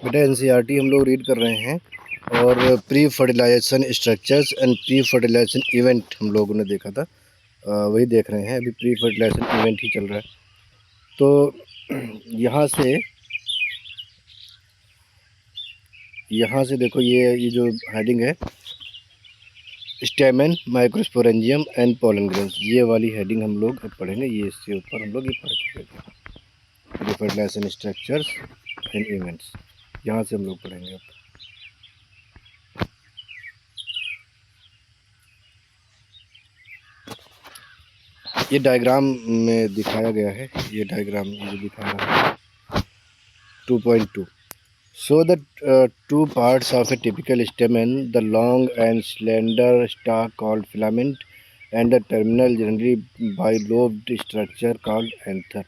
बेटा एनसीईआरटी हम लोग रीड कर रहे हैं और pre fertilisation structures and pre fertilisation event हम लोगों ने देखा था, वही देख रहे हैं। अभी प्री फर्टिलाइजेशन इवेंट ही चल रहा है। तो यहाँ से देखो, ये जो हेडिंग है stamen, microsporangium and pollen grains, ये वाली हेडिंग हम लोग पढ़ेंगे। ये इसके ऊपर हम लोग ये पढ़ चुके थे, pre fertilisation structures and events. यहाँ से हम लोग पढ़ेंगे अब। ये डायग्राम में दिखाया गया है, ये डायग्राम जो दिखा रहा है 2.2 show the two parts of a typical stamen, the long and slender stalk called filament and the terminal generally bilobed structure called anther।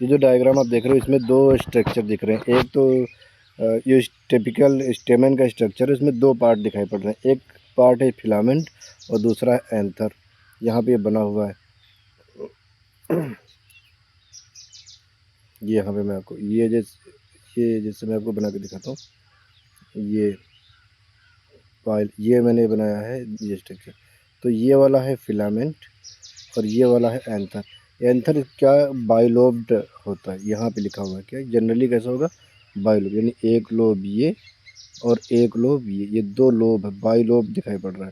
ये जो डायग्राम आप देख रहे हो इसमें दो स्ट्रक्चर दिख रहे हैं। एक तो ये टिपिकल स्टेमन का स्ट्रक्चर है, इसमें दो पार्ट दिखाई पड़ रहे हैं। एक पार्ट है फिलामेंट और दूसरा है एंथर। यहाँ पे ये बना हुआ है। ये यहाँ पे मैं आपको ये जैसे मैं आपको बना के दिखाता हूँ। ये मैंने बनाया है ये स्ट्रक्चर। तो ये वाला है फिलामेंट और ये वाला है एंथर। एंथर क्या बाइलोब्ड होता है, यहाँ पे लिखा हुआ है। क्या जनरली कैसा होगा, बाइलोब, यानी एक लोब ये और एक लोब ये दो लोब है, बाइलोब दिखाई पड़ रहा है।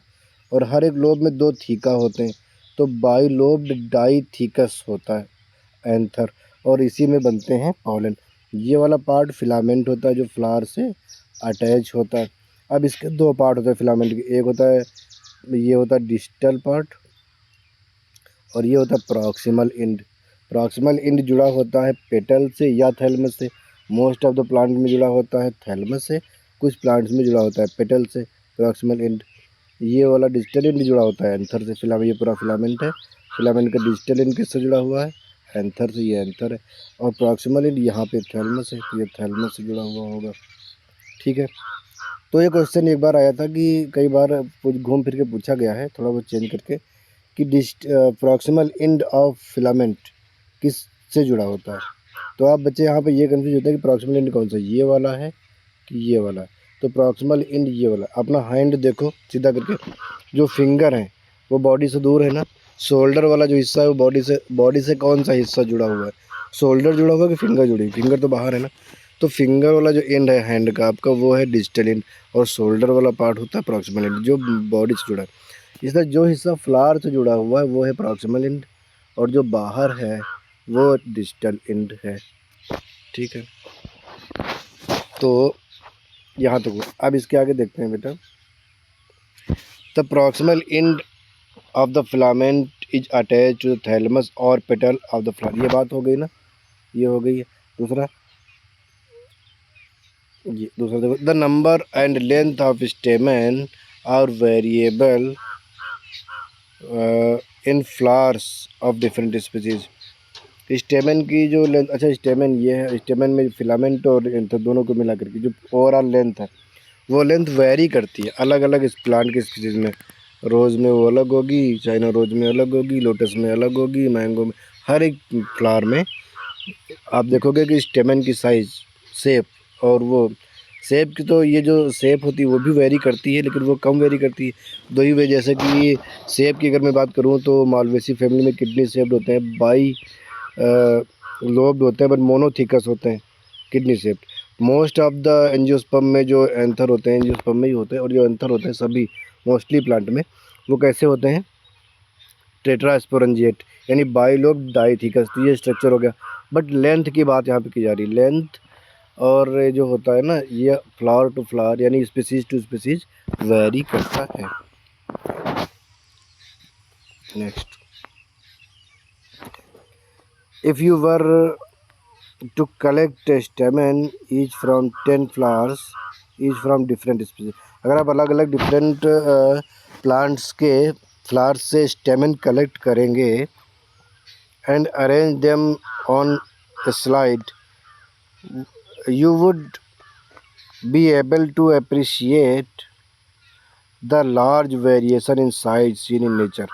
और हर एक लोब में दो थीका होते हैं, तो बाइलोब्ड डाइथीकस होता है एंथर, और इसी में बनते हैं पॉलन। ये वाला पार्ट फिलामेंट होता है जो फ्लावर से अटैच होता है। अब इसके दो पार्ट होते हैं फिलामेंट के, एक होता है ये होता है डिस्टल पार्ट और ये होता है प्रॉक्सिमल एंड। प्रॉक्सिमल एंड जुड़ा होता है पेटल से या थैलमस से। मोस्ट ऑफ द प्लांट में जुड़ा होता है थैलमस से, कुछ प्लांट्स में जुड़ा होता है पेटल से प्रॉक्सिमल एंड। ये वाला डिजिटल एंड जुड़ा होता है एंथर से। फिलामेंट, ये पूरा फिलामेंट है। फिलामेंट का डिजिटल एंड किससे जुड़ा हुआ है, एंथर से, ये एंथर है। और प्रॉक्सिमल एंड यहाँ पे थैलमस है, तो ये थैलमस से जुड़ा हुआ होगा। ठीक है। तो ये क्वेश्चन एक बार आया था कि कई बार घूम फिर के पूछा गया है, थोड़ा बहुत चेंज करके, कि प्रॉक्सिमल एंड ऑफ फिलामेंट किस से जुड़ा होता है। तो आप बच्चे यहाँ पे ये कंफ्यूज होता है कि प्रॉक्सिमल एंड कौन सा, ये वाला है कि ये वाला है। तो प्रॉक्सिमल एंड ये वाला। अपना हैंड देखो सीधा करके, जो फिंगर है वो बॉडी से दूर है ना। शोल्डर वाला जो हिस्सा है वो बॉडी से कौन सा हिस्सा जुड़ा हुआ है, शोल्डर जुड़ा हुआ है कि फिंगर जुड़ी, फिंगर तो बाहर है ना। तो फिंगर वाला जो एंड है हैंड का आपका, वो है डिजिटल एंड, और शोल्डर वाला पार्ट होता है प्रॉक्सिमल एंड जो बॉडी से जुड़ा है। इसलिए जो हिस्सा फ्लावर से जुड़ा हुआ है वो है प्रॉक्सिमल एंड, और जो बाहर है वो डिजिटल एंड है। ठीक है, तो यहाँ तक। अब इसके आगे देखते हैं बेटा। The proximal end of the filament is attach to the thalamus और पेटल ऑफ द फ्लावर। ये बात हो गई ना, ये हो गई है। दूसरा देखो, the number and length of stamen are variable in flowers of different species. Stamen की जो लेंथ, अच्छा स्टेमन ये है, स्टेमन में फिलामेंट और एंथर दोनों को मिला करके जो ओवरऑल लेंथ है वो लेंथ वेरी करती है अलग अलग इस प्लांट की स्पीसीज में। रोज़ में वो अलग होगी, चाइना रोज़ में अलग होगी, लोटस में अलग होगी, मैंगो में, हर एक फ्लावर में आप देखोगे कि स्टेमन की साइज, शेप, और वो शेप की, तो ये जो शेप होती है वो भी वेरी करती है, लेकिन वो कम वेरी करती है। दो ही वे, जैसे कि शेप की अगर मैं बात करूँ तो मालवेसी फैमिली में किडनी शेप्ड होते हैं, बाई लोब्ड होते हैं, बट मोनोथिकस होते हैं kidney shaped. Most of the angiosperm में जो एंथर होते हैं एंजियोस्पर्म में ही होते हैं, और जो एंथर होते हैं सभी मोस्टली प्लांट में वो कैसे होते हैं, टेट्रास्पोरेंजिएट, यानी बाइलोब डाइथिकस। तो ये स्ट्रक्चर हो गया। बट लेंथ की बात यहाँ पे की जा रही है, लेंथ। और ये जो होता है ना, ये फ्लावर टू फ्लावर यानी स्पीसीज टू स्पीसीज वेरी करता है। Next, if you were to collect stamen each from 10 flowers each from different species. अगर आप अलग अलग डिफरेंट प्लांट्स के फ्लावर्स से स्टेमन कलेक्ट करेंगे and arrange them on a slide, you would be able to appreciate the large variation in size seen in nature।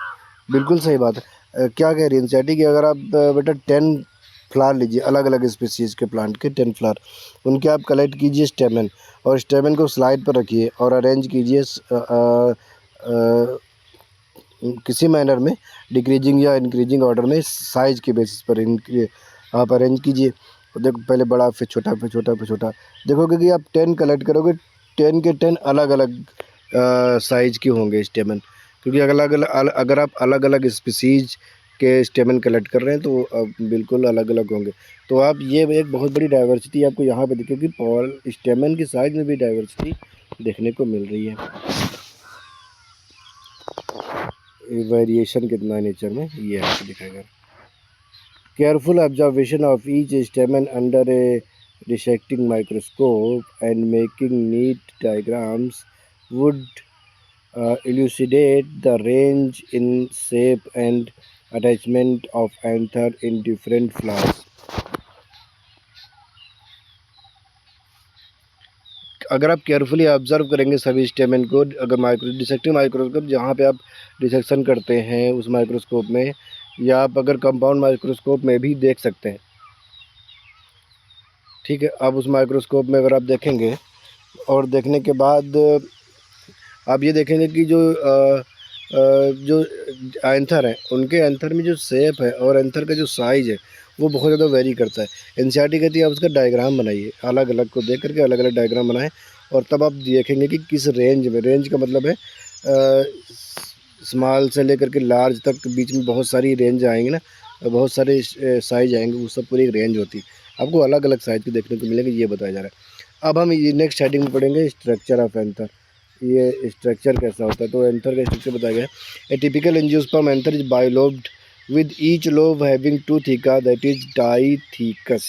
बिल्कुल सही बात है। क्या कह रही है एनसीईआरटी कि अगर आप बेटा 10 फ्लावर लीजिए, अलग अलग स्पीसीज़ के प्लांट के 10 फ्लावर, उनके आप कलेक्ट कीजिए स्टेमन, और स्टेमन को स्लाइड पर रखिए और अरेंज कीजिए किसी मैनर में, डिक्रीजिंग या इंक्रीजिंग ऑर्डर में, साइज के बेसिस पर आप अरेंज कीजिए। और देखो पहले बड़ा, फिर छोटा, फिर छोटा, फिर छोटा, देखोगे कि आप 10 कलेक्ट करोगे, 10 के 10 अलग अलग साइज के होंगे स्टेमन, क्योंकि अगर आप अलग अलग स्पीसीज के स्टेमन कलेक्ट कर रहे हैं तो बिल्कुल अलग अलग होंगे। तो आप ये एक बहुत बड़ी डाइवर्सिटी आपको यहाँ पे दिखेगी, पॉल स्टेमन की साइज में भी डाइवर्सिटी देखने को मिल रही है। वेरिएशन कितना है नेचर में ये आपको दिखाएगा। Careful observation of each स्टेमन under A dissecting microscope and making neat diagrams would elucidate the range in shape and attachment of anther in different flowers. अगर आप केयरफुली ऑब्जर्व करेंगे सभी स्टेमन को, अगर डिसेक्टिंग माइक्रोस्कोप जहाँ पे आप डिसेक्शन करते हैं उस माइक्रोस्कोप में, या आप अगर कंपाउंड माइक्रोस्कोप में भी देख सकते हैं, ठीक है। अब उस माइक्रोस्कोप में अगर आप देखेंगे और देखने के बाद आप ये देखेंगे कि जो एंथर है, उनके एंथर में जो शेप है और एंथर का जो साइज़ है वो बहुत ज़्यादा वेरी करता है। एनसीईआरटी कहती है आप उसका डायग्राम बनाइए, अलग अलग को देख करके अलग अलग डायग्राम बनाएं, और तब आप देखेंगे कि किस रेंज में, रेंज का मतलब है स्मॉल से लेकर के लार्ज तक, बीच में बहुत सारी रेंज आएंगी ना, बहुत सारे साइज आएंगे, वो सब पूरी एक रेंज होती है, आपको अलग अलग साइज़ के देखने को मिलेंगे, ये बताया जा रहा है। अब हम ये नेक्स्ट हेडिंग में पढ़ेंगे स्ट्रक्चर ऑफ एंथर, ये स्ट्रक्चर कैसा होता है। तो एंथर का स्ट्रक्चर बताया गया है। ए typical angiosperm anther is bilobed with each lobe having 2 theca that is dithecous.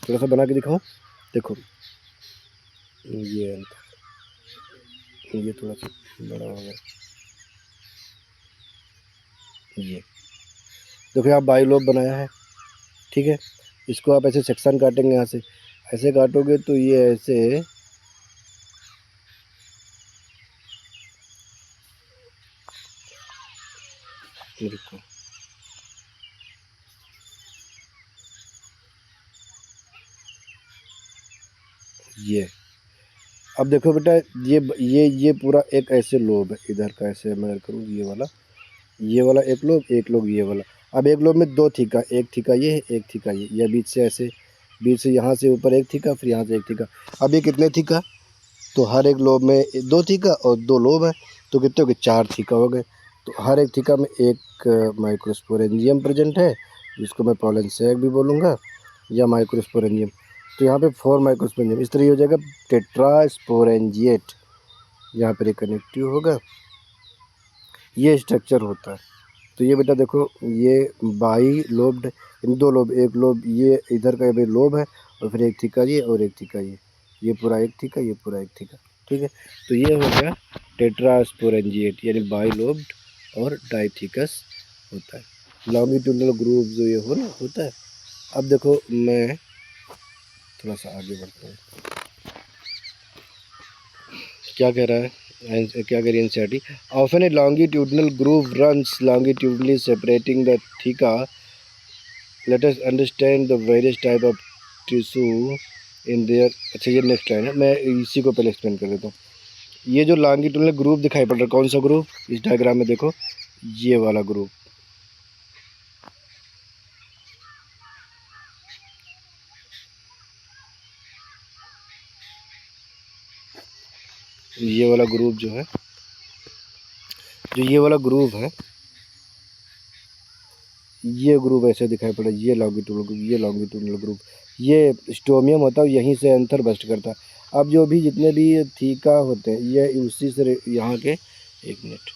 थोड़ा सा बना के दिखाऊं, देखो ये एंथर, ये थोड़ा सा बड़ा हो गया, ये देखो यहाँ बाइलोब बनाया है, ठीक है। इसको आप ऐसे सेक्शन काटेंगे, यहाँ से ऐसे काटोगे तो ये ऐसे देखो, ये अब देखो बेटा, ये पूरा एक ऐसे लोब है, इधर का ऐसे मैं करूँ, ये वाला एक लोब ये वाला। अब एक लोब में 2 थीका, एक थीका ये है, एक थीका ये, या बीच से ऐसे, बीच से यहाँ से ऊपर एक थीका, फिर यहाँ से एक थीका। अब ये कितने थीका, तो हर एक लोब में 2 थीका और 2 लोब है, तो कितने हो गए, 4 थीका हो गए। तो हर एक थीका में एक माइक्रोस्पोरेंजियम प्रेजेंट है, जिसको मैं पॉलन सैक भी बोलूँगा, या माइक्रोस्पोरेंजियम। तो यहाँ पे 4 माइक्रोस्पोरेंजियम, इस तरह हो जाएगा टेट्रास्पोरेंजिएट, यहाँ पर एक कनेक्टिव होगा, ये स्ट्रक्चर होता है। तो ये बेटा देखो, ये बाई लोब्ड, इन 2 लोब, एक लोब ये इधर का भी लोब है, और फिर एक थीका ये और एक थीका ये पूरा एक थीका, ये पूरा एक थीका, ठीक है। तो ये हो गया टेट्रास्पोरेंजिएट, यानी बाई लोब्ड और डाइथीकस होता है। लॉन्गिट्यूडनल ग्रूव जो ये होता है। अब देखो मैं थोड़ा सा आगे बढ़ता हूँ, क्या कह रहा है, क्या कह रही है NCERT. Often A longitudinal groove runs longitudinally separating the theca. Let us understand the various type of tissue in their. अच्छा ये नेक्स्ट लाइन है, मैं इसी को पहले एक्सप्लेन कर देता हूँ। ये जो लॉन्गिट्यूडनल ग्रुप दिखाई पड़ रहा है, कौन सा ग्रुप, इस डायग्राम में देखो, ये वाला ग्रुप, ये वाला ग्रुप जो है, जो ये वाला ग्रुप है, ये ग्रुप ऐसे दिखाई पड़ा, ये लॉन्गिट्यूडनल ग्रुप, ये लॉन्गिट्यूडनल ग्रुप, ये स्टोमियम होता है, यहीं से एंथर बस्ट करता है। अब जो भी जितने भी थीका होते हैं ये उसी से यहाँ के, एक मिनट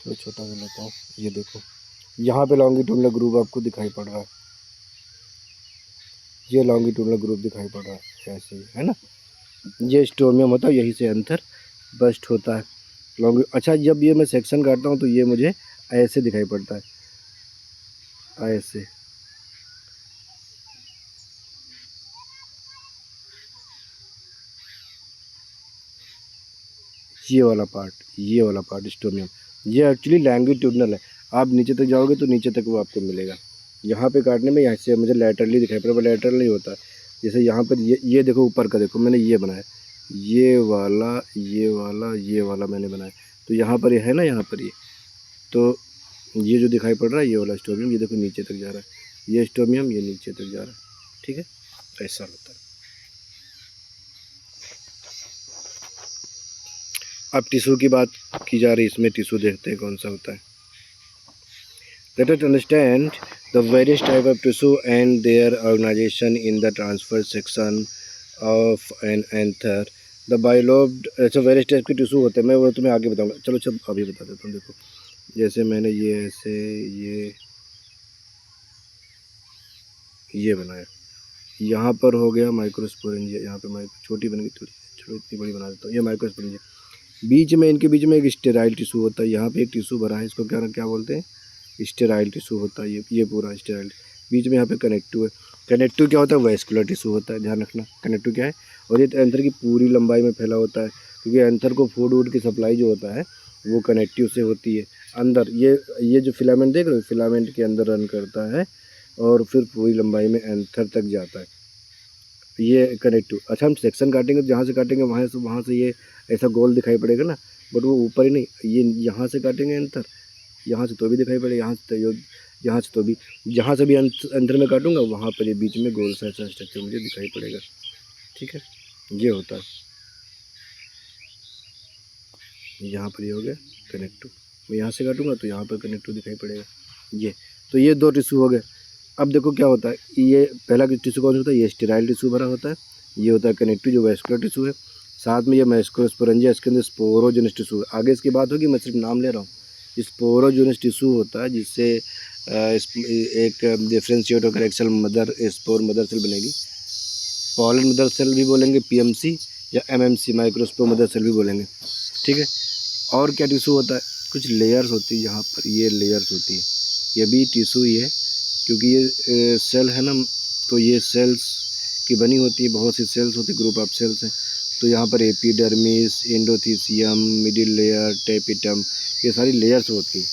थोड़ा छोटा कर लेता हूँ, ये देखो यहाँ पे लॉन्गिट्यूडनल ग्रुप आपको दिखाई पड़ रहा है, ये लॉन्गिट्यूडनल ग्रुप दिखाई पड़ रहा है, ऐसे ही है ना, ये स्टोमियम होता है, यहीं से एंथर बस्ट होता है। अच्छा जब ये मैं सेक्शन काटता हूँ तो ये मुझे ऐसे दिखाई पड़ता है, ऐसे, ये वाला पार्ट स्टोमियम, ये एक्चुअली लॉन्गिट्यूडनल है। आप नीचे तक जाओगे तो नीचे तक वो आपको मिलेगा, यहाँ पे काटने में यहाँ से मुझे लैटरली दिखाई पड़ा, लैटरल नहीं होता। जैसे यहाँ पर ये देखो ऊपर का देखो, मैंने ये बनाया, ये वाला ये वाला ये वाला मैंने बनाया। तो यहाँ पर ये है ना, यहाँ पर ये, तो ये जो दिखाई पड़ रहा है ये वाला स्टोमियम, ये देखो नीचे तक जा रहा है, ये स्टोमियम ये नीचे तक जा रहा है। ठीक है, ऐसा होता है। अब टिश्यू की बात की जा रही है, इसमें टिश्यू देखते हैं कौन सा होता है। Let us understand the various type of tissue and their organization in the transverse section of an anther. The bilobed, अच्छा वेरियस टाइप के टिश्यू होते हैं, मैं वो तुम्हें आगे बताऊंगा। चलो अभी बता देता हूँ। देखो जैसे मैंने ये ऐसे ये बनाया, यहाँ पर हो गया माइक्रोस्पोरेंजिया, यहाँ पे छोटी बन गई थोड़ी, चलो इतनी बड़ी बना देता हूँ। ये माइक्रोस्पोरेंजिया, बीच में इनके बीच में एक स्टेराइल टिश्यू होता है। यहाँ पे एक टिश्यू भरा है, इसको क्या क्या बोलते हैं, स्टेराइल टिश्यू होता है। ये पूरा स्टेराइल, बीच में यहाँ पे कनेक्टिव है। कनेक्टिव क्या होता है, वैस्कुलर टिश्यू होता है, ध्यान रखना कनेक्टिव क्या है। और ये एंथर की पूरी लंबाई में फैला होता है, क्योंकि एंथर को फूड वूड की सप्लाई जो होता है वो कनेक्टिव से होती है। अंदर ये जो फिलामेंट देख रहे हो, फिलामेंट के अंदर रन करता है और फिर पूरी लंबाई में एंथर तक जाता है, ये कनेक्टिव। अच्छा, हम सेक्शन काटेंगे तो जहाँ से काटेंगे वहाँ से ये ऐसा गोल दिखाई पड़ेगा ना, बट वो ऊपर ही नहीं, ये यहाँ से काटेंगे एंथर, यहाँ से तो भी दिखाई पड़ेगा, यहाँ से तो भी, जहाँ से भी अंदर में काटूंगा वहाँ पर ये बीच में गोल सा ऐसा स्ट्रक्चर मुझे दिखाई पड़ेगा। ठीक है, ये होता है। यहाँ पर ये हो गया कनेक्टिव, मैं यहाँ से काटूंगा तो यहाँ पर कनेक्टिव दिखाई पड़ेगा। ये तो ये दो टिश्यू हो गए। अब देखो क्या होता है, ये पहला टिश्यू कौन सा होता है, ये स्टेराइल टिश्यू भरा होता है। ये होता है कनेक्टिव जो वैस्कुलर टिश्यू है। साथ में ये माइक्रोस्पोरेंजिया, इसके अंदर स्पोरोजेनिक टिश्यू है। आगे इसकी बात होगी, मैं सिर्फ नाम ले रहा हूँ। स्पोरोजेनिक टिश्यू होता है जिससे एक डिफरेंशिएट होकर एक्सेल मदर स्पोर मदर सेल बनेगी। पॉलन मदर सेल भी बोलेंगे, पीएमसी या एमएमसी माइक्रोस्पोर मदर सेल भी बोलेंगे। ठीक है, और क्या टिश्यू होता है, कुछ लेयर्स होती है, यहाँ पर ये लेयर्स होती है, ये भी टिश्यू ही है, क्योंकि ये सेल है ना, तो ये सेल्स की बनी होती है, बहुत सी सेल्स होती है, ग्रुप ऑफ सेल्स हैं। तो यहाँ पर epidermis, endothecium, middle layer, tapetum, ये सारी लेयर्स होती हैं,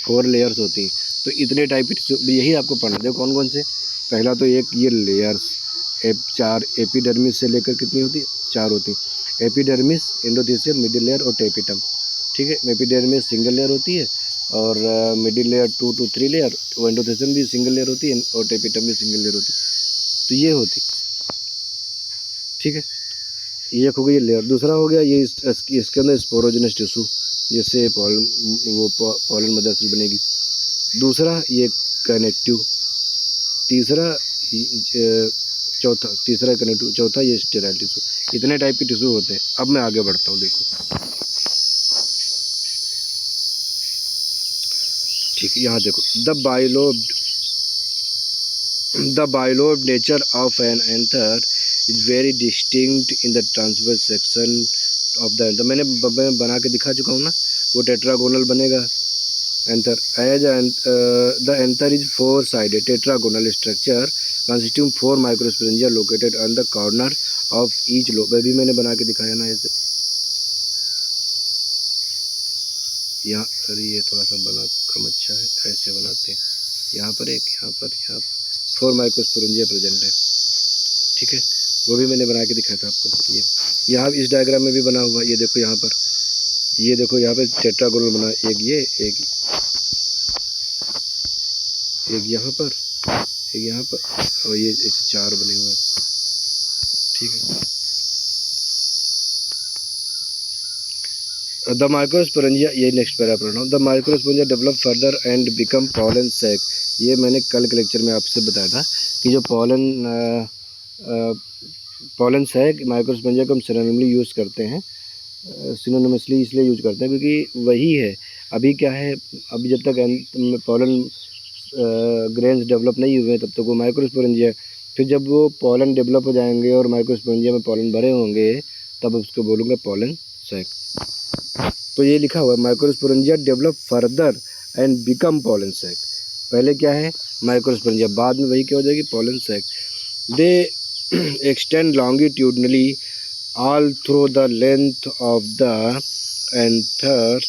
4 लेयर्स होती हैं। तो इतने टाइप के यही आपको पढ़ना है। कौन कौन से, पहला तो एक ये लेयर्स 4 एपिडर्मिस से लेकर कितनी होती है, 4 होती है। एपिडर्मिस, एंडोथीसियम, मिडिल लेयर और टेपिटम। ठीक है, एपिडर्मिस सिंगल लेयर होती है और middle layer 2 to 3 layer, endothecium भी सिंगल लेयर होती है और टेपिटम भी सिंगल लेयर होती है। तो ये होती, ठीक है, ये हो गई लेयर। दूसरा हो गया ये इसके अंदर स्पोरोजेनस टिश्यू, जिससे पॉलन मदर सेल बनेगी। दूसरा ये कनेक्टिव, तीसरा कनेक्टिव, चौथा ये स्टेराइल टिश्यू। इतने टाइप के टिश्यू होते हैं। अब मैं आगे बढ़ता हूँ, देखो ठीक है, यहाँ देखो the bilobed nature of an anther is very distinct in the transverse section of the anther. मैंने बना के दिखा चुका हूँ ना, वो टेट्रागोनल बनेगा anther. As the anther is 4 sided tetragonal structure consisting 4 microsporangia located on the corner of each lobe. भी मैंने बना के दिखाया ना ऐसे, यहाँ, अरे ये थोड़ा सा बना कम अच्छा है, ऐसे बनाते हैं। यहाँ पर एक, यहाँ पर 4 माइक्रोस्पोरेंजिया प्रेजेंट है। ठीक है, वो भी मैंने बना के दिखाया था आपको। ये यहाँ इस डायग्राम में भी बना हुआ, ये देखो यहाँ पर, ये देखो यहाँ पे टेट्रागोनल बना, एक ये, एक यहाँ पर, एक यहाँ पर, और ये ऐसे 4 बने हुए हैं। ठीक है, द माइक्रोस्पोरेंजिया, ये नेक्स्ट पैरा पढ़ रहा हूँ। The microsporangia develop further and become pollen sac. ये मैंने कल के लेक्चर में आपसे बताया था कि जो पॉलन सैक माइक्रोस्पोरेंजिया को हम सिनोनिमली यूज़ करते हैं, सिनोनिमसली इसलिए यूज करते हैं क्योंकि वही है। अभी क्या है, अभी जब तक पॉलन ग्रेन्स डेवलप नहीं हुए तब तक वो माइक्रोस्पोरेंजिया, फिर जब वो पॉलन डेवलप हो जाएंगे और माइक्रोस्पोरेंजिया में पॉलन भरे होंगे तब उसको बोलूँगा पॉलन सैक। तो ये लिखा हुआ है microsporangia develop further and become pollen sac. पहले क्या है माइक्रोस्पोरेंजिया, बाद में वही क्या हो जाएगी pollen sac. They extend longitudinally all through the length of the anther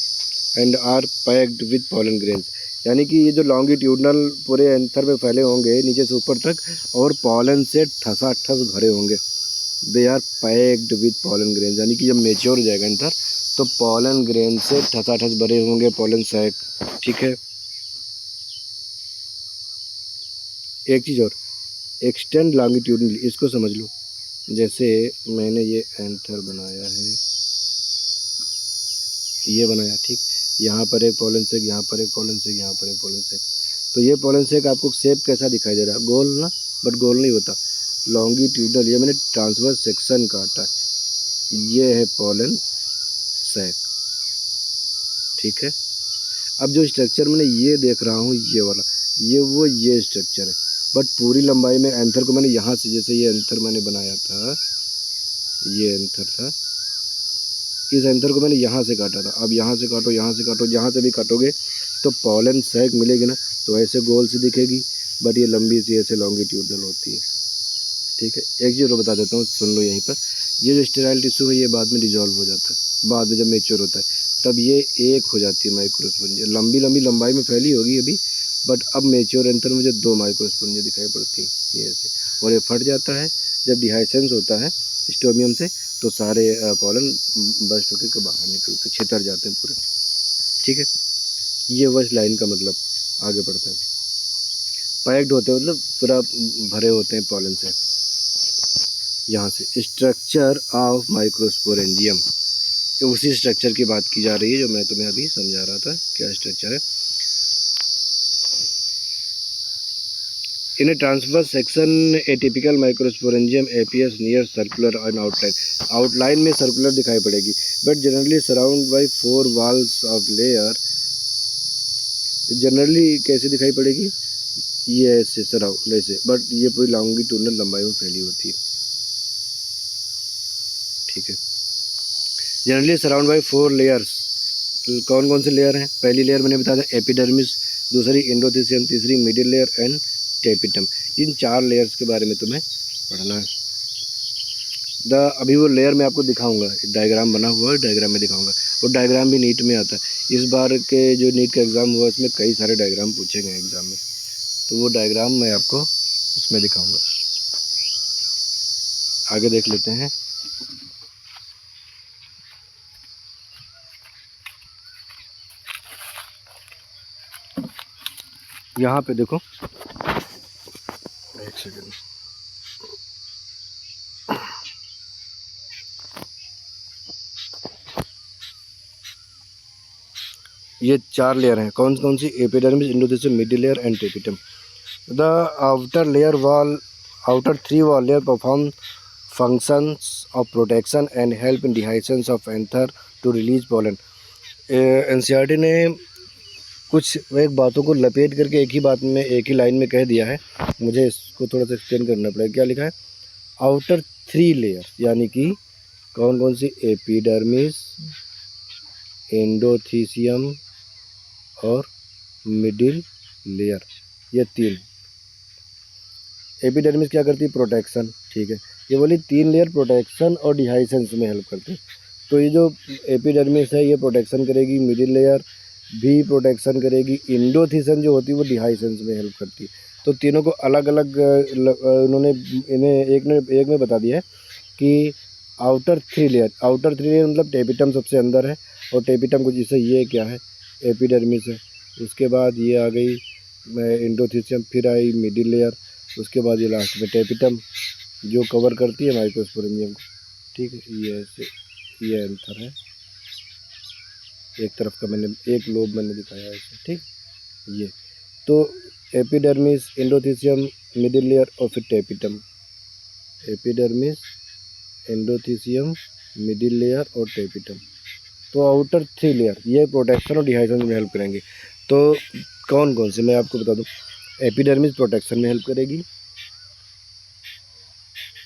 and are packed with pollen grains। यानी कि ये जो लॉन्गिट्यूडनल पूरे एंथर में फैले होंगे नीचे से ऊपर तक, और पॉलन से ठसाठस भरे होंगे। They are packed with pollen grain, यानी कि जब मेच्योर हो जाएगा एंथर तो पॉलन ग्रेन से ठसाठस भरे होंगे पॉलन सैक। ठीक है, एक चीज़ और, एक्सटेंड लॉन्गिट्यूडनली, इसको समझ लो। जैसे मैंने ये एंथर बनाया है, ये बनाया, ठीक, यहाँ पर एक पॉलन सेक, यहाँ पर एक पॉलन सेक, यहाँ पर एक पॉलन सेक। तो ये पॉलन सेक आपको शेप कैसा दिखाई दे रहा है? गोल ना, बट गोल नहीं होता, लॉन्गिट्यूडनल। ये मैंने ट्रांसवर्स सेक्शन काटा है, ये है पॉलन सैक। ठीक है, अब जो स्ट्रक्चर मैंने ये देख रहा हूँ, ये वाला, ये स्ट्रक्चर है, बट पूरी लंबाई में एंथर को मैंने यहाँ से, जैसे ये एंथर मैंने बनाया था, ये एंथर था, इस एंथर को मैंने यहाँ से काटा था। अब यहाँ से काटो, यहाँ से काटो, जहाँ से भी काटोगे तो पॉलन सैक मिलेगी ना, तो ऐसे गोल से दिखेगी, बट ये लंबी सी ऐसे लॉन्गिट्यूडनल होती है। ठीक है, एक चीज़ और बता देता हूँ, सुन लो यहीं पर, ये जो स्टेराइल टिश्यू है ये बाद में डिजॉल्व हो जाता है, बाद में जब मेच्योर होता है तब ये एक हो जाती है माइक्रोस्पोरेंजिया। लंबी लंबाई में फैली होगी अभी, बट अब मेच्योर एंथर मुझे 2 माइक्रोस्पोरेंजिया दिखाई पड़ती है, ये ऐसे, और ये फट जाता है जब डिहाइसेंस होता है स्टोमियम से, तो सारे पॉलन बस्ट होकर बाहर निकलते, छितर जाते हैं पूरे। ठीक है, ये वह लाइन का मतलब, आगे बढ़ते हैं। पैक्ड होते हैं मतलब पूरा भरे होते हैं पॉलन से। यहाँ से स्ट्रक्चर ऑफ माइक्रोस्पोरेंजियम, उसी स्ट्रक्चर की बात की जा रही है जो मैं तुम्हें अभी समझा रहा था, क्या स्ट्रक्चर है। In a transverse section a typical microsporangium appears near circular and outline, outline में सर्कुलर दिखाई पड़ेगी, but generally surround by 4 walls of layer. Generally कैसे दिखाई पड़ेगी? ये ऐसे सराउंड ऐसे, बट ये पूरी लॉन्गिट्यूडनल लंबाई में फैली होती है। ठीक है, जनरली सराउंड बाय 4 लेयर्स। कौन कौन से लेयर हैं? पहली लेयर मैंने बताया था एपिडर्मिस, दूसरी एंडोथेलियम, तीसरी middle layer and tapetum. In 4 layers के बारे में तुम्हें पढ़ना है। अभी वो लेयर मैं आपको दिखाऊंगा, डायग्राम बना हुआ है, डायग्राम में दिखाऊंगा। वो डायग्राम भी नीट में आता है। इस बार के जो नीट का एग्ज़ाम हुआ इसमें कई सारे डायग्राम पूछे गए एग्ज़ाम में, तो वो डायग्राम मैं आपको इसमें दिखाऊंगा। आगे देख लेते हैं। यहाँ पे देखो, एक सेकेंड, ये 4 लेयर हैं। कौन कौन सी? Epidermis, endothelium, middle layer and tapetum. The outer layer wall, outer 3 wall layer perform functions of protection and help in dehiscence of anther to release pollen। NCERT ने कुछ एक बातों को लपेट करके एक ही बात में, एक ही लाइन में कह दिया है, मुझे इसको थोड़ा सा एक्सप्लेन करना पड़ेगा। क्या लिखा है? आउटर 3 लेयर, यानी कि कौन कौन सी? एपिडर्मिस, एंडोथीसियम और मिडिल लेयर, ये 3। एपिडर्मिस क्या करती है? प्रोटेक्शन। ठीक है, ये बोली 3 लेयर प्रोटेक्शन और डिहाइसेंस में हेल्प करती है। तो ये जो एपिडर्मिस है ये प्रोटेक्शन करेगी, मिडिल लेयर भी प्रोटेक्शन करेगी, एंडोथीसियम जो होती है वो डिहाइसेंस में हेल्प करती है। तो तीनों को अलग अलग उन्होंने इन्हें एक में बता दिया है कि आउटर 3 लेयर, आउटर 3 लेयर मतलब टेपिटम सबसे अंदर है, और टेपिटम को जिससे ये क्या है? एपिडर्मिस है। उसके बाद ये आ गई एंडोथीसियम, फिर आई मिडिल लेयर, उसके बाद ये लास्ट में टेपिटम जो कवर करती है माइक्रोस्पोरेंजियम को। ठीक है, ये ऐसे, ये एंथर है, एक तरफ का मैंने एक लोब मैंने दिखाया है इसे। ठीक, ये तो एपिडर्मिस, एंडोथीसियम, मिडिल लेयर और फिर tapetum. Epidermis, endothecium, middle layer और टेपिटम। तो आउटर 3 लेयर ये प्रोटेक्शन और डिहाइड्रेशन में हेल्प करेंगे। तो कौन कौन से मैं आपको बता दूं। एपिडर्मिस प्रोटेक्शन में हेल्प करेगी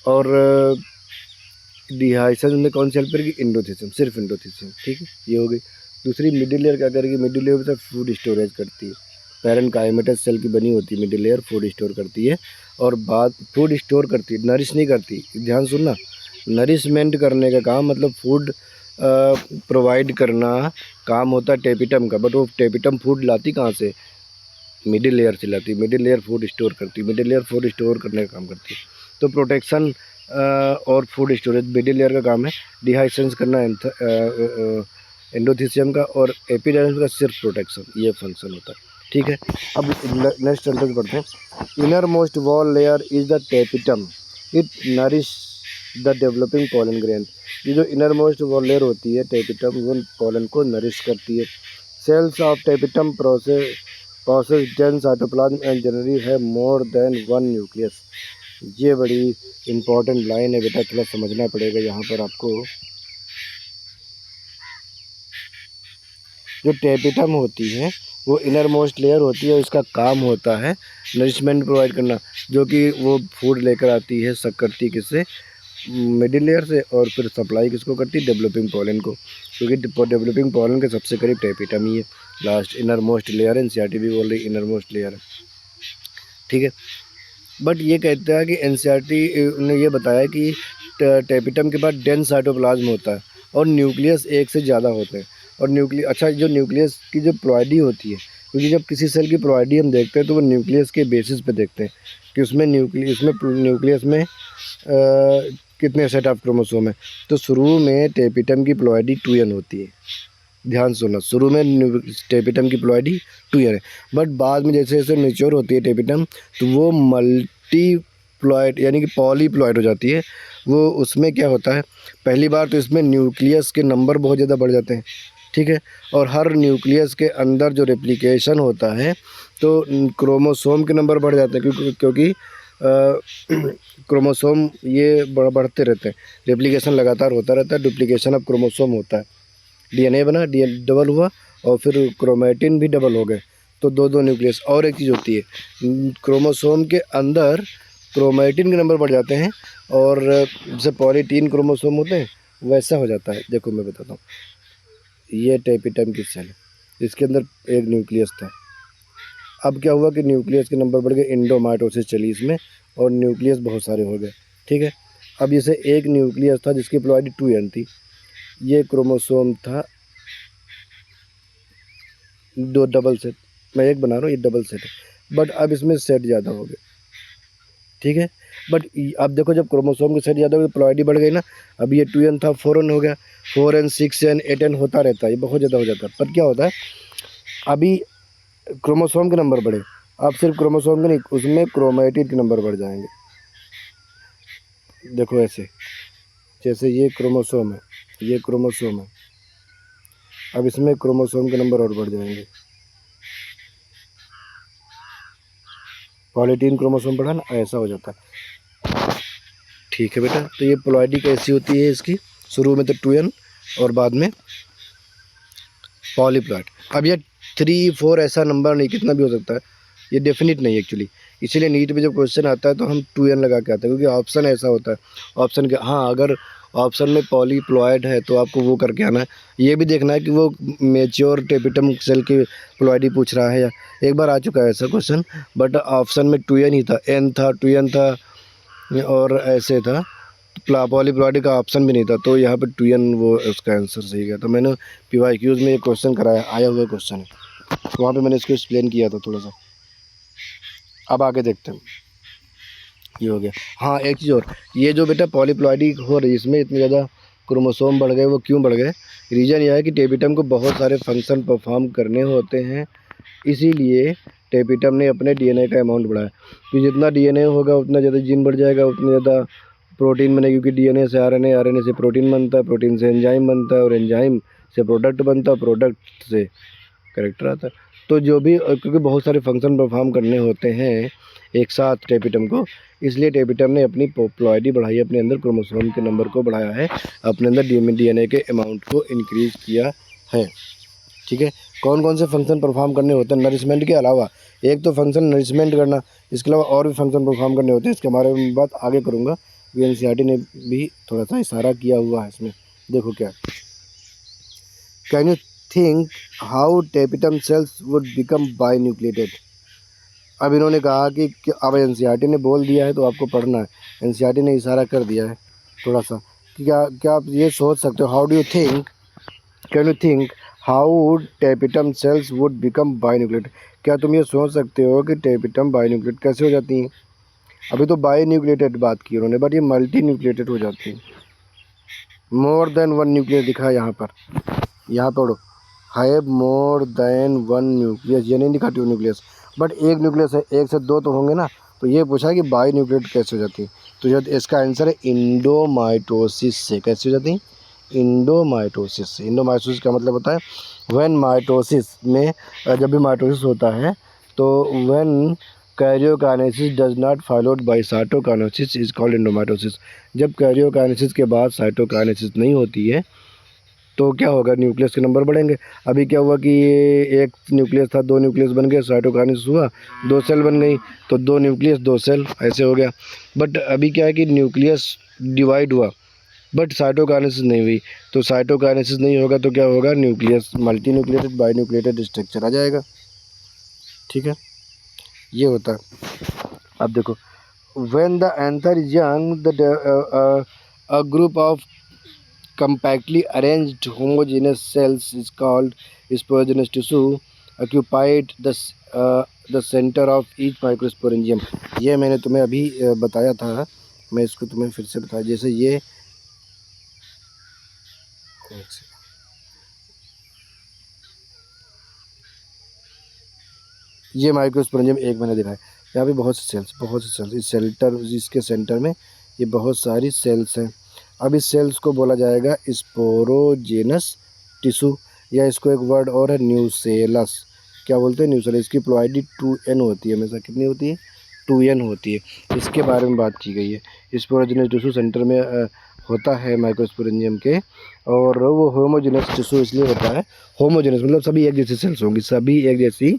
और डिहाइड्रेशन में कौन सी हेल्प करेगी? एंडोथीसियम, सिर्फ एंडोथीसियम। ठीक है, ये हो गई। दूसरी मिडिल लेयर क्या करेगी? मिडिल लेयर से फूड स्टोरेज करती है, पैरेन्काइमेटस सेल की बनी होती है मिडिल लेयर, फूड स्टोर करती है और बाद फूड स्टोर करती है, नरिश नहीं करती। ध्यान सुनना, नरिशमेंट करने का काम मतलब फूड प्रोवाइड करना काम होता है टेपिटम का, बट वो टेपिटम फूड लाती कहाँ से? मिडिल लेयर से लाती है, मिडिल लेयर फूड स्टोर करती है, मिडिल लेयर फूड स्टोर करने का काम करती है। तो प्रोटेक्शन और फूड स्टोरेज मिडिल लेयर का काम है, डिहाइड्रेशन करना एंडोथीसियम का, और एपिडर्मिस का सिर्फ प्रोटेक्शन, ये फंक्शन होता है। ठीक है, अब नेक्स्ट सेंटेंस पढ़ते हैं। Inner most wall layer is the tapetum, it nourish the developing pollen grain. ये जो इनर मोस्ट वॉल लेयर होती है टेपिटम, वो पॉलन को नरिश करती है। Cells of tapetum process dense cytoplasm and generally है मोर देन वन न्यूक्लियस। ये बड़ी इंपॉर्टेंट लाइन है बेटा, थोड़ा समझना पड़ेगा यहाँ पर आपको। जो टेपिटम होती है वो इनर मोस्ट लेयर होती है, उसका काम होता है नरिशमेंट प्रोवाइड करना, जो कि वो फूड लेकर आती है, सब करती है किससे, मिडिल लेयर से, और फिर सप्लाई किसको करती है, डेवलपिंग पॉलन को, क्योंकि डेवलपिंग पॉलन के सबसे करीब टेपिटम ही है। लास्ट इनर मोस्ट लेयर है, एनसीईआरटी भी बोल रही इनर मोस्ट लेयर है। ठीक है, बट ये कहता है कि एनसीईआरटी ने ये बताया कि टेपिटम के बाद डेंस साइटोप्लाज्म होता है और न्यूक्लियस एक से ज़्यादा होते हैं। और अच्छा, जो न्यूक्लियस की जो प्लॉइडी होती है, क्योंकि जब किसी सेल की प्लॉइडी हम देखते हैं तो वो न्यूक्लियस के बेसिस पे देखते हैं कि उसमें न्यूक्लियस में कितने सेट ऑफ क्रोमोसोम है। तो शुरू में टेपिटम की प्लॉइडी 2n होती है, ध्यान सुनना, शुरू में टेपिटम की प्लॉइडी 2n है, बट बाद में जैसे जैसे मेच्योर होती है टेपिटम तो वो मल्टीप्लॉइड यानी कि पॉलीप्लॉइड हो जाती है। वो उसमें क्या होता है, पहली बार तो इसमें न्यूक्लियस के नंबर बहुत ज़्यादा बढ़ जाते हैं। ठीक है, और हर न्यूक्लियस के अंदर जो रेप्लिकेशन होता है तो क्रोमोसोम के नंबर बढ़ जाते हैं, क्योंकि क्रोमोसोम ये बढ़ते रहते हैं, रेप्लिकेशन लगातार होता रहता है, डुप्लीकेशन ऑफ क्रोमोसोम होता है, डीएनए बना, डीएनए डबल हुआ और फिर क्रोमेटिन भी डबल हो गए, तो दो न्यूक्लियस। और एक चीज़ होती है, क्रोमोसोम के अंदर क्रोमेटिन के नंबर बढ़ जाते हैं, और जैसे पॉली 3 क्रोमोसोम होते हैं वैसा हो जाता है। देखो मैं बताता हूँ, ये टेपिटम की सेल, इसके अंदर एक न्यूक्लियस था। अब क्या हुआ कि न्यूक्लियस के नंबर बढ़ गए, इंडोमाइटोसिस चली इसमें और न्यूक्लियस बहुत सारे हो गए। ठीक है, अब जैसे एक न्यूक्लियस था जिसकी प्लॉइडी 2n थी, ये क्रोमोसोम था 2 डबल सेट, मैं एक बना रहा हूँ, ये डबल सेट है, बट अब इसमें सेट ज़्यादा हो गए। ठीक है, बट अब देखो जब क्रोमोसोम के सेट ज़्यादा हो गए प्लॉइडी बढ़ गई ना, अब ये 2n था 4n हो गया, 4n 6n 8n होता रहता है, ये बहुत ज़्यादा हो जाता है। पर क्या होता है, अभी क्रोमोसोम के नंबर बढ़े, अब सिर्फ क्रोमोसोम के नहीं, उसमें क्रोमेटिन के नंबर बढ़ जाएंगे। देखो ऐसे, जैसे ये क्रोमोसोम है, ये क्रोमोसोम है, अब इसमें क्रोमोसोम के नंबर और बढ़ जाएंगे, पॉलीटीन क्रोमोसोम बढ़ा ना, ऐसा हो जाता है। ठीक है बेटा, तो ये प्लॉइडी कैसी होती है इसकी, शुरू में तो 2n और बाद में पॉलीप्लॉइड। अब ये 3 4 ऐसा नंबर नहीं, कितना भी हो सकता है, ये डेफिनेट नहीं है एक्चुअली, इसीलिए नीट में जब क्वेश्चन आता है तो हम 2n लगा के आते हैं, क्योंकि ऑप्शन ऐसा होता है। ऑप्शन के हाँ, अगर ऑप्शन में पॉलीप्लॉइड है तो आपको वो करके आना है, ये भी देखना है कि वो मेच्योर टेपिटम सेल की प्लॉइडी पूछ रहा है या, एक बार आ चुका है ऐसा क्वेश्चन, बट ऑप्शन में 2n ही था, n था, 2n था और ऐसे था, पॉलीप्लॉइड का ऑप्शन भी नहीं था, तो यहाँ पे 2n वो उसका आंसर सही गया। तो मैंने PYQs में ये क्वेश्चन कराया, आया हुआ क्वेश्चन है, तो वहाँ पे मैंने इसको एक्सप्लेन किया था थोड़ा सा। अब आगे देखते हैं, ये हो गया। हाँ, एक चीज़ और, ये जो बेटा पॉलीप्लॉइडी हो रही है इसमें इतने ज़्यादा क्रोमोसोम बढ़ गए, वो क्यों बढ़ गए, रीज़न यह है कि टेपिटम को बहुत सारे फंक्शन परफॉर्म करने होते हैं, इसीलिए टेपिटम ने अपने DNA का अमाउंट बढ़ाया, कि जितना DNA होगा उतना ज़्यादा जीन बढ़ जाएगा, उतना ज़्यादा प्रोटीन बनेगी, क्योंकि DNA से RNA, RNA से प्रोटीन बनता है, प्रोटीन से एंजाइम बनता है और एंजाइम से प्रोडक्ट बनता है, प्रोडक्ट से कैरेक्टर आता है। तो जो भी, क्योंकि बहुत सारे फंक्शन परफॉर्म करने होते हैं एक साथ टेपिटम को, इसलिए टेपिटम ने अपनी प्लॉइडी बढ़ाई, अपने अंदर क्रोमोसोम के नंबर को बढ़ाया है, अपने अंदर DNA के अमाउंट को इंक्रीज़ किया है। ठीक है, कौन कौन से फंक्शन परफॉर्म करने होते हैं नरिशमेंट के अलावा, एक तो फंक्शन नरिशमेंट करना, इसके अलावा और भी फंक्शन परफॉर्म करने होते हैं, इसके बारे में बात आगे करूँगा, NCERT ने भी थोड़ा सा इशारा किया हुआ है इसमें। देखो क्या, can you think how tapetum cells would become binucleated. अब इन्होंने कहा कि अब NCERT ने बोल दिया है तो आपको पढ़ना है, NCERT ने इशारा कर दिया है थोड़ा सा, कि क्या आप ये सोच सकते हो, how do you think, can you think how tapetum cells would become binucleated, क्या तुम ये सोच सकते हो कि टेपिटम बाइन्यूक्लिएट कैसे हो जाती हैं? अभी तो बाइन्यूक्लिएटेड बात की उन्होंने, बट ये मल्टी न्यूक्लिएटेड हो जाती है। मोर देन वन न्यूक्लियस दिखा है यहाँ पर, यहाँ पढ़ो, have more than one nucleus, ये नहीं लिखा टू न्यूक्लियस, बट एक न्यूक्लियस है, एक से दो तो होंगे ना। तो ये पूछा कि बाई न्यूक्लिएट कैसे हो जाती है, तो जब इसका आंसर है इंडोमाइटोसिस से। कैसे हो जाती है? इंडोमाइटोसिस से। इंडोमाइटोसिस का मतलब होता है व्हेन माइटोसिस में, जब भी माइटोसिस होता है तो when karyokinesis does not followed by cytokinesis is called endomitosis. जब कैरियोकाइनेसिस के बाद साइटोकाइनेसिस नहीं होती है तो क्या होगा? न्यूक्लियस के नंबर बढ़ेंगे। अभी क्या हुआ कि ये एक न्यूक्लियस था, दो न्यूक्लियस बन गए, साइटोकाइनेसिस हुआ, दो सेल बन गई, तो दो न्यूक्लियस दो सेल ऐसे हो गया। बट अभी क्या है कि न्यूक्लियस डिवाइड हुआ बट साइटोकाइनेसिस नहीं हुई, तो साइटोकाइनेसिस नहीं होगा तो क्या होगा? Nucleus multi nucleated bi nucleated structure आ जाएगा। ठीक है, ये होता है। अब देखो, when the anther is young a group of compactly arranged homogeneous cells is called sporogenous tissue occupied the center of each microsporangium। ये मैंने तुम्हें अभी बताया था, मैं इसको तुम्हें फिर से बताया। जैसे ये माइक्रोस्पोरेंजियम एक मैंने दिखाया, यहाँ पे बहुत से सेल्स इस सेल्टर, इसके सेंटर में ये बहुत सारी सेल्स हैं। अब इस सेल्स को बोला जाएगा स्पोरोजेनस टिश्यू, या इसको एक वर्ड और है न्यूसेलस। क्या बोलते हैं? न्यूसेलस। इसकी प्लॉइडी 2n होती है, हमेशा कितनी होती है? 2n होती है। इसके बारे में बात की गई है। स्पोरोजेनस टिश्यू सेंटर में होता है माइक्रोस्पोरेंजियम के, और वो होमोजेनस टिश्यू इसलिए होता है, होमोजेनस मतलब सभी एक जैसी सेल्स होंगी, सभी एक जैसी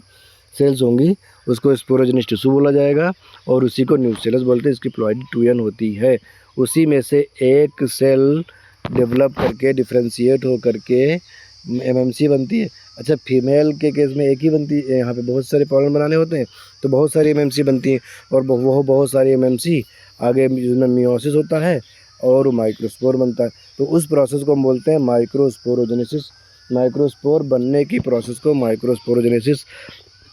सेल्स होंगी, उसको स्पोरोजेनस टिश्यू बोला जाएगा, और उसी को न्यूसेलस बोलते हैं। इसकी प्लॉइडी 2n होती है। उसी में से एक सेल डेवलप करके डिफ्रेंशिएट हो करके एमएमसी बनती है। अच्छा, फीमेल के केस में एक ही बनती है, यहाँ पे बहुत सारे पॉलन बनाने होते हैं तो बहुत सारी एमएमसी बनती हैं, और वो बहुत सारी एमएमसी आगे जिसमें मियोसिस होता है और माइक्रोस्पोर बनता है। तो उस प्रोसेस को हम बोलते हैं माइक्रोस्पोरोजेनेसिस। माइक्रोस्पोर बनने की प्रोसेस को माइक्रोस्पोरोजेनेसिस।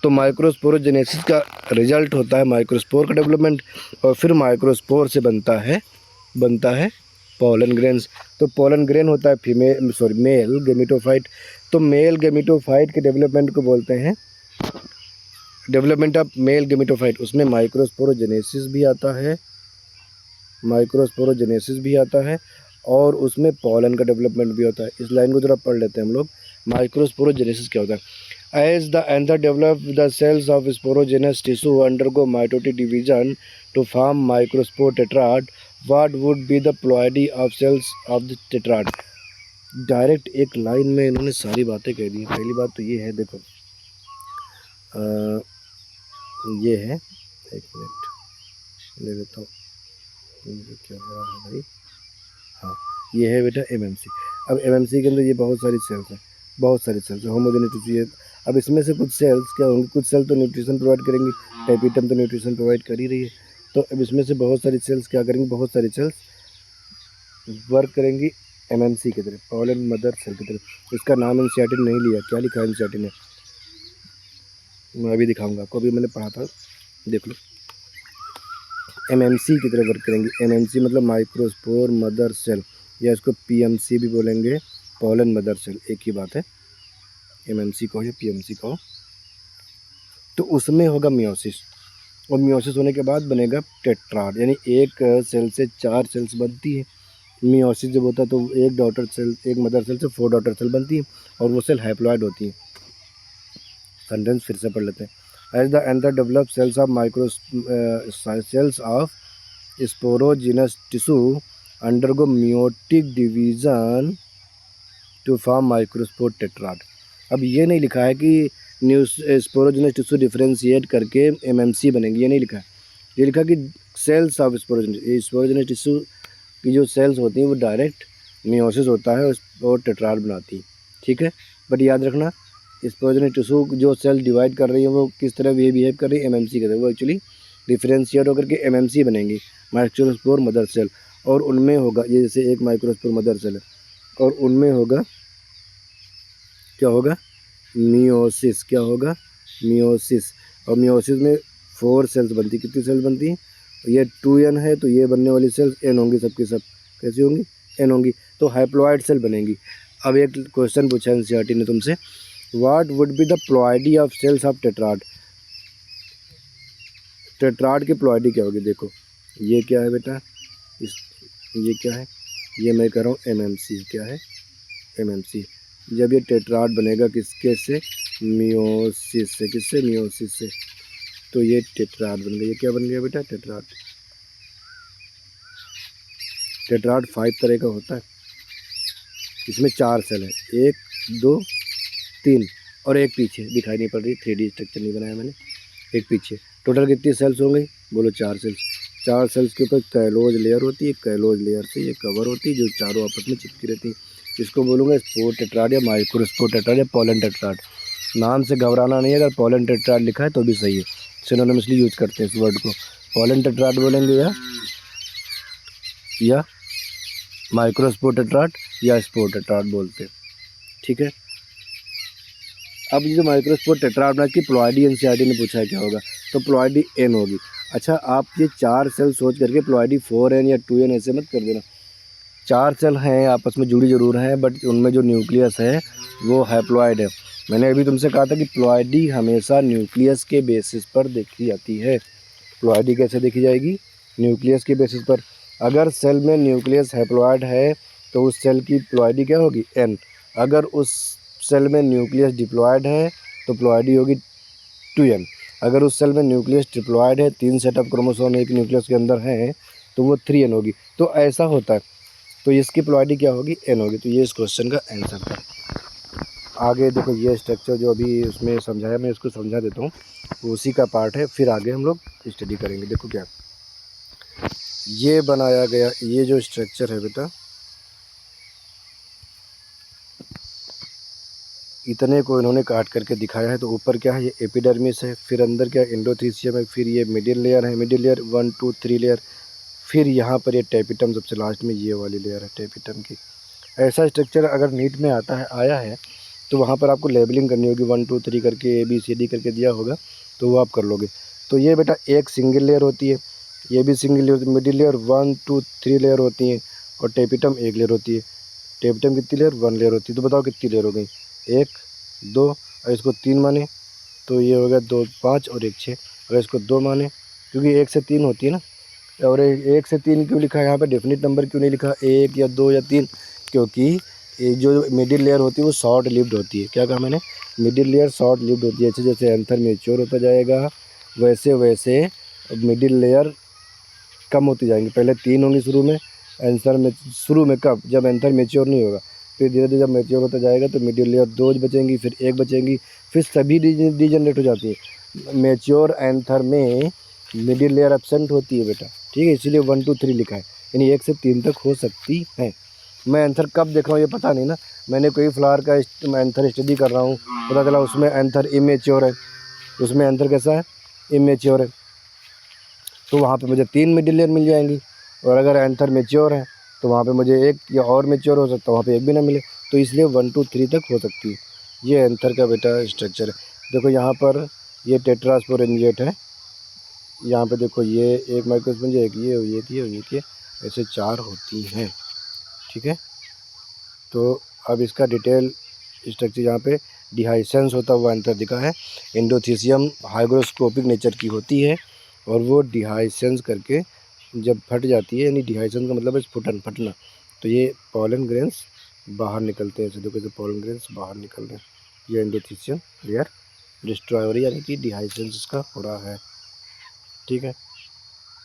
तो माइक्रोस्पोरोजेनेसिस का रिजल्ट होता है माइक्रोस्पोर का डेवलपमेंट, और फिर माइक्रोस्पोर से बनता है पोलन ग्रेन्स। तो पोलन ग्रेन होता है मेल गेमिटोफाइट। तो मेल गेमिटोफाइट के डेवलपमेंट को बोलते हैं डेवलपमेंट ऑफ मेल गेमिटोफाइट। उसमें माइक्रोस्पोरोजेनेसिस भी आता है और उसमें पोलन का डेवलपमेंट भी होता है। इस लाइन को जरा पढ़ लेते हैं हम लोग। माइक्रोस्पोरोजेनेसिस क्या होता है? As the anther develop, the cells of sporogenous tissue undergo mitotic division to form microspore tetrad. What would be the ploidy of cells of the tetrad? Direct एक लाइन में इन्होंने सारी बातें कह दी। पहली बात तो ये है, देखो ये है, एक मिनट ले लेता हूँ, क्या हो रहा है भाई? हाँ, ये है बेटा एमएमसी। अब एमएमसी के अंदर ये बहुत सारी सेल्स हैं, होमोजेनिक टिश्यू है। अब इसमें से कुछ सेल्स क्या होंगी? कुछ सेल तो न्यूट्रिशन प्रोवाइड करेंगी, टेपिटम तो न्यूट्रिशन प्रोवाइड कर ही रही है। तो अब इसमें से बहुत सारी सेल्स क्या करेंगी? बहुत सारी सेल्स वर्क करेंगी एमएमसी की तरफ, पोलन मदर सेल की तरफ। इसका नाम एनसीईआरटी ने नहीं लिया, क्या लिखा है एनसीईआरटी ने? मैं अभी दिखाऊंगा आपको, अभी मैंने पढ़ा था, देख लो। एमएमसी की तरफ वर्क करेंगी। एमएमसी मतलब माइक्रोस्पोर मदर सेल, या इसको पीएमसी भी बोलेंगे, पोलन मदर सेल, एक ही बात है। एमएमसी कहो या पीएमसी कहो। तो उसमें होगा मियोसिस, और मियोसिस होने के बाद बनेगा टेट्राड, यानी एक सेल से 4 सेल्स बनती है। मियोसिस जब होता है तो एक डॉटर सेल, एक मदर सेल से 4 डॉटर सेल बनती है, और वो सेल हैप्लॉइड होती है। सेंटेंस फिर से पढ़ लेते हैं। As the anther develop cells of sporogenous tissue undergo meiotic division to form microspore tetrad. अब ये नहीं लिखा है कि स्पोरोजेनस टिश्यू डिफ्रेंशिएट करके एमएमसी बनेंगी, ये नहीं लिखा है। ये लिखा कि सेल्स ऑफ स्पोरोजेनस टिश्यू की जो सेल्स होती हैं वो डायरेक्ट मियोसिस होता है और टेट्राड बनाती है। ठीक है, बट याद रखना स्पोरोजेनस टिश्यू जो सेल डिवाइड कर रही है वो किस तरह बिहेव कर रही है? एमएमसी की तरह। वो एक्चुअली डिफ्रेंशिएट होकर के एमएमसी बनेंगी, माइक्रोस्पोर मदर सेल, और उनमें होगा ये जैसे एक माइक्रोस्पोर मदर सेल है, और उनमें होगा क्या होगा? मियोसिस। क्या होगा? मियोसिस। और मियोसिस में 4 सेल्स बनती, कितनी सेल्स बनती हैं? ये 2n है तो ये बनने वाली सेल्स n होंगी, सबकी सब कैसी होंगी? n होंगी, तो हैप्लॉइड सेल बनेंगी। अब एक क्वेश्चन पूछा एनसीईआरटी ने तुमसे, what would be the ploidy of cells of tetrad? Tetrad की प्लॉइडी क्या होगी? देखो ये क्या है बेटा, इस ये क्या है, ये मैं कह रहा हूँ एमएमसी। क्या है? एमएमसी। जब ये टेट्राड बनेगा किसके से? मियोसिस से। किससे? मियोसिस से। तो ये टेट्राड बन गया। ये क्या बन गया बेटा? टेट्राड। टेट्राड 5 तरह का होता है, इसमें 4 सेल है, 1 2 3 और एक पीछे दिखाई नहीं पड़ रही, 3D स्ट्रक्चर नहीं बनाया मैंने, एक पीछे। टोटल कितनी सेल्स हो गई? बोलो 4 सेल्स। 4 सेल्स के ऊपर कैलोज लेयर होती है, कैलोज लेयर से ये कवर होती है जो चारों आपस में चिपकी रहती है। इसको बोलूँगा स्पोर टेट्राड या माइक्रोस्पोर टेट्राड या पोलन टेट्राड। नाम से घबराना नहीं है, अगर पोलन टेट्राड लिखा है तो भी सही है, सिनोनिमसली यूज करते हैं इस वर्ड को। पोलन टेट्राड बोलेंगे या माइक्रोस्पोर टेट्राड या स्पोर टेट्राड बोलते हैं, ठीक है। अब ये जो माइक्रोस्पोर टेट्राड बना की प्लॉइडी एनसीईआरटी ने पूछा है क्या होगा, तो प्लॉइडी n होगी। अच्छा आप ये 4 सेल सोच करके प्लॉइडी 4n या 2n ऐसे मत कर देना। 4 सेल हैं, आपस में जुड़ी जरूर हैं, बट उनमें जो न्यूक्लियस है वो हैप्लॉइड है। मैंने अभी तुमसे कहा था कि प्लॉइडी हमेशा न्यूक्लियस के बेसिस पर देखी जाती है। प्लॉइडी कैसे देखी जाएगी? न्यूक्लियस के बेसिस पर। अगर सेल में न्यूक्लियस हैप्लॉइड है तो उस सेल की प्लॉइडी क्या होगी? n। अगर उस सेल में न्यूक्लियस डिप्लॉयड है तो प्लॉइडी होगी 2n। अगर उस सेल में न्यूक्लियस डिप्लॉयड है, 3 सेट ऑफ क्रोमोसोम एक न्यूक्लियस के अंदर है, तो वो 3n होगी। तो ऐसा होता है, तो इसकी प्लॉइडी क्या होगी? n होगी। तो ये इस क्वेश्चन का आंसर था। आगे देखो ये स्ट्रक्चर जो अभी उसमें समझाया, मैं इसको समझा देता हूँ, उसी का पार्ट है, फिर आगे हम लोग स्टडी करेंगे। देखो क्या ये बनाया गया, ये जो स्ट्रक्चर है बेटा, इतने को इन्होंने काट करके दिखाया है। तो ऊपर क्या है? ये एपिडर्मिस है, फिर अंदर क्या? एंडोथीसियम है, फिर ये मिडिल लेयर है, मिडिल लेयर 1 2 3 लेयर, फिर यहाँ पर ये टेपिटम सबसे लास्ट में, ये वाली लेयर है टेपिटम की। ऐसा स्ट्रक्चर अगर नीट में आया है तो वहाँ पर आपको लेबलिंग करनी होगी, 1 2 3 करके ABCD करके दिया होगा, तो वो आप कर लोगे। तो ये बेटा एक सिंगल लेयर होती है, ये भी single layer, middle layer 1 2 3 layer होती हैं, और टेपिटम एक लेयर होती है। टेपिटम कितनी लेयर? 1 लेयर होती है। तो बताओ कितनी लेयर हो गई? 1 2 और इसको 3 माने तो ये हो गया 2 5 और 1 6। अगर इसको 2 माने, क्योंकि 1 से 3 होती है ना, और 1 से 3 क्यों लिखा है यहाँ पे? डेफिनिट नंबर क्यों नहीं लिखा 1 या 2 या 3? क्योंकि ये जो मिडिल लेयर होती है वो शॉर्ट लिव्ड होती है। क्या कहा मैंने? मिडिल लेयर शॉर्ट लिव्ड होती है। जैसे जैसे एंथर मैच्योर होता जाएगा वैसे वैसे मिडिल लेयर कम होती जाएंगी। पहले 3 होंगी शुरू में, आंसर में शुरू में कब? जब एंथर मैच्योर नहीं होगा। फिर धीरे धीरे जब मैच्योर होता जाएगा तो मिडिल लेयर 2 बचेंगी, फिर 1 बचेंगी, फिर सभी डिजनरेट हो जाती है। मैच्योर एंथर में मिडिल लेयर एब्सेंट होती है बेटा, ठीक है, इसीलिए 1 2 3 लिखा है, यानी 1 से 3 तक हो सकती है। मैं एंथर कब देख रहा हूँ ये पता नहीं ना, मैंने कोई फ्लावर का एंथर स्टडी कर रहा हूँ, पता चला उसमें एंथर इमेच्योर है, उसमें एंथर कैसा है? इमेच्योर है, तो वहाँ पे मुझे 3 मिडिल लेयर मिल जाएंगी। और अगर एंथर मैच्योर है तो वहाँ पे मुझे 1 या और मैच्योर हो सकता है, वहाँ पे 1 भी ना मिले। तो इसलिए 1 2 3 तक हो सकती है। ये एंथर का बेटा स्ट्रक्चर है। देखो यहाँ पर ये टेट्रास्पोरेंजिएट है, यहाँ पे देखो ये एक माइक्रोस्पोरेंज, एक ये और ये, ऐसे 4 होती हैं, ठीक है। तो अब इसका डिटेल स्ट्रक्चर यहाँ पे डिहाइसेंस होता हुआ एंथर दिखा है। एंडोथीसियम हाइग्रोस्कोपिक नेचर की होती है और वो डिहाइसेंस करके जब फट जाती है, यानी डिहाइसेंस का मतलब है फुटन, फटना, तो ये पॉलन ग्रेन्स बाहर निकलते हैं। ऐसे देखो जैसे पॉलन ग्रेन्स बाहर निकल रहे हैं, ये एंडोथीसियम लेयर डिस्ट्रॉय हो रही है, यानी कि डिहाइसेंस इसका हो रहा है, ठीक है,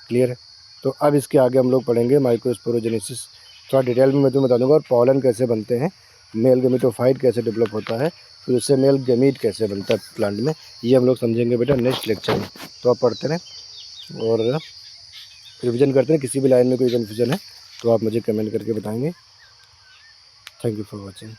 क्लियर है। तो अब इसके आगे हम लोग पढ़ेंगे माइक्रोस्पोरोजेनेसिस, थोड़ा डिटेल में मैं तुम्हें बता दूंगा, और पॉलन कैसे बनते हैं, मेल गेमेटोफाइट कैसे डेवलप होता है, फिर उससे मेल गेमीट कैसे बनता है प्लांट में, ये हम लोग समझेंगे बेटा नेक्स्ट लेक्चर में। तो आप पढ़ते रहें और रिवीजन करते हैं। किसी भी लाइन में कोई कन्फ्यूजन है तो आप मुझे कमेंट करके बताएंगे। Thank you for watching.